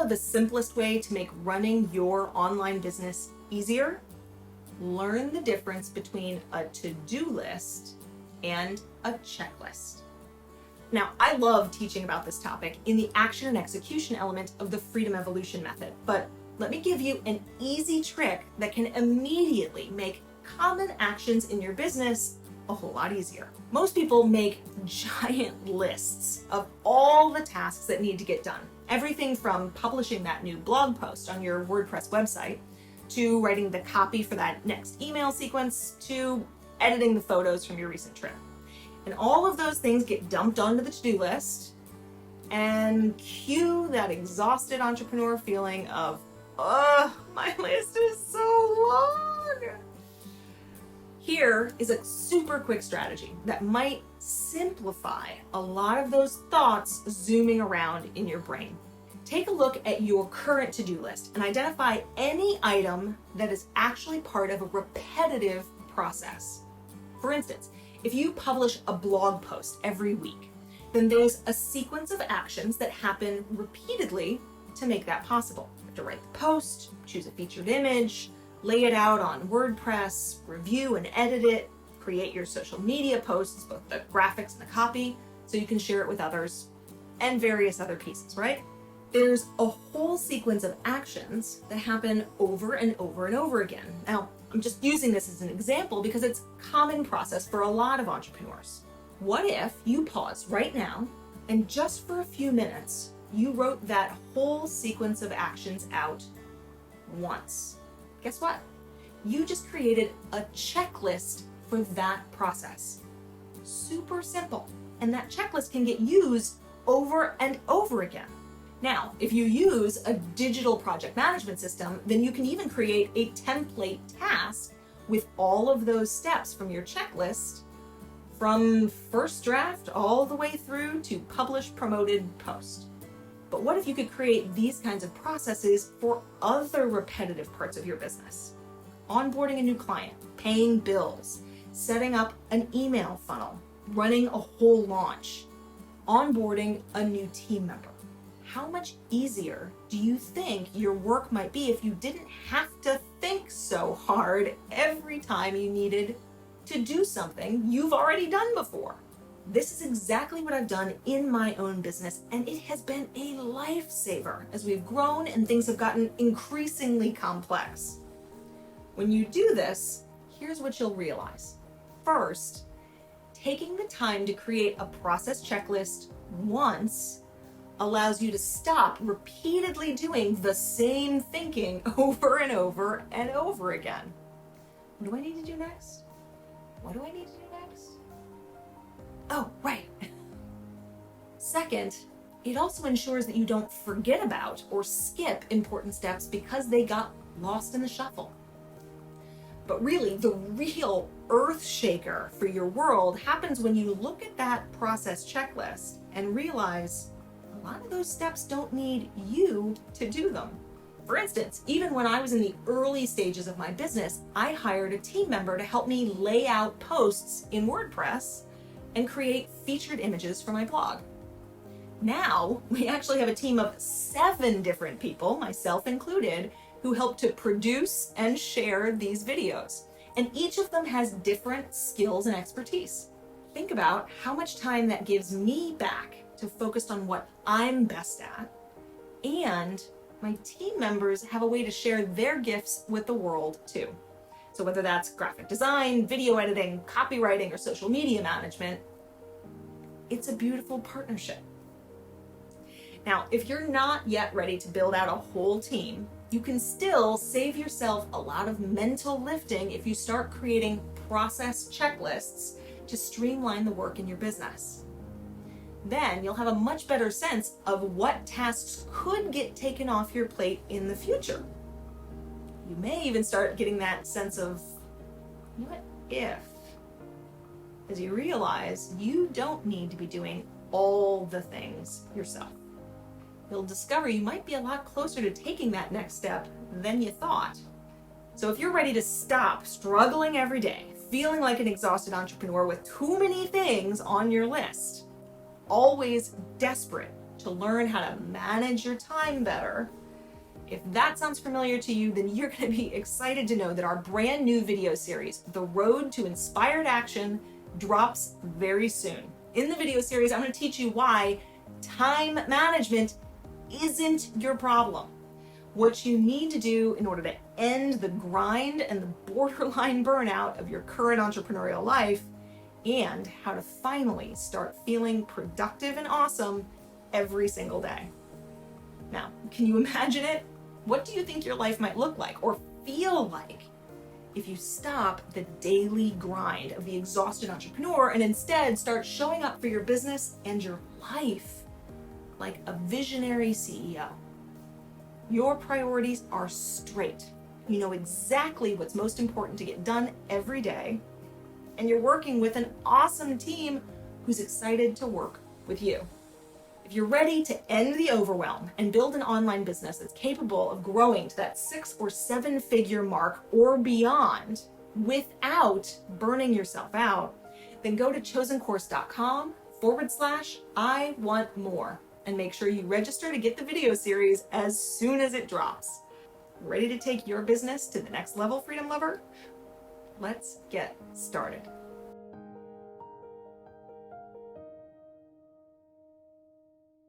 the simplest way to make running your online business easier? Learn the difference between a to-do list and a checklist. Now, I love teaching about this topic in the action and execution element of the Freedom Evolution method, but let me give you an easy trick that can immediately make common actions in your business a whole lot easier. Most people make giant lists of all the tasks that need to get done. Everything from publishing that new blog post on your WordPress website, to writing the copy for that next email sequence, to editing the photos from your recent trip. And all of those things get dumped onto the to-do list, and cue that exhausted entrepreneur feeling of, my list is so long. Here is a super quick strategy that might simplify a lot of those thoughts zooming around in your brain. Take a look at your current to-do list and identify any item that is actually part of a repetitive process. For instance, if you publish a blog post every week, then there's a sequence of actions that happen repeatedly to make that possible. You have to write the post, choose a featured image, lay it out on WordPress, review and edit it, create your social media posts, both the graphics and the copy, so you can share it with others, and various other pieces, right? There's a whole sequence of actions that happen over and over and over again. Now, I'm just using this as an example because it's a common process for a lot of entrepreneurs. What if you pause right now and just for a few minutes, you wrote that whole sequence of actions out once? Guess what? You just created a checklist for that process. Super simple. And that checklist can get used over and over again. Now, if you use a digital project management system, then you can even create a template task with all of those steps from your checklist, from first draft all the way through to publish, promoted, post. But what if you could create these kinds of processes for other repetitive parts of your business? Onboarding a new client, paying bills, setting up an email funnel, running a whole launch, onboarding a new team member. How much easier do you think your work might be if you didn't have to think so hard every time you needed to do something you've already done before? This is exactly what I've done in my own business, and it has been a lifesaver as we've grown and things have gotten increasingly complex. When you do this, here's what you'll realize. First, taking the time to create a process checklist once allows you to stop repeatedly doing the same thinking over and over and over again. What do I need to do next? What do I need to do next? Oh, right. Second, it also ensures that you don't forget about or skip important steps because they got lost in the shuffle. But really, the real earth shaker for your world happens when you look at that process checklist and realize a lot of those steps don't need you to do them. For instance, even when I was in the early stages of my business, I hired a team member to help me lay out posts in WordPress and create featured images for my blog. Now, we actually have a team of 7 different people, myself included, who help to produce and share these videos. And each of them has different skills and expertise. Think about how much time that gives me back to focus on what I'm best at, and my team members have a way to share their gifts with the world too. So whether that's graphic design, video editing, copywriting, or social media management, it's a beautiful partnership. Now, if you're not yet ready to build out a whole team, you can still save yourself a lot of mental lifting if you start creating process checklists to streamline the work in your business. Then you'll have a much better sense of what tasks could get taken off your plate in the future. You may even start getting that sense of, what if? As you realize you don't need to be doing all the things yourself. You'll discover you might be a lot closer to taking that next step than you thought. So if you're ready to stop struggling every day, feeling like an exhausted entrepreneur with too many things on your list, always desperate to learn how to manage your time better. If that sounds familiar to you, then you're going to be excited to know that our brand new video series, The Road to Inspired Action, drops very soon. In the video series, I'm going to teach you why time management isn't your problem. What you need to do in order to end the grind and the borderline burnout of your current entrepreneurial life, and how to finally start feeling productive and awesome every single day. Now, can you imagine it? What do you think your life might look like or feel like if you stop the daily grind of the exhausted entrepreneur and instead start showing up for your business and your life like a visionary CEO? Your priorities are straight. You know exactly what's most important to get done every day, and you're working with an awesome team who's excited to work with you. If you're ready to end the overwhelm and build an online business that's capable of growing to that 6 or 7 figure mark or beyond without burning yourself out, then go to chosencourse.com/I want more and make sure you register to get the video series as soon as it drops. Ready to take your business to the next level, Freedom Lover? Let's get started.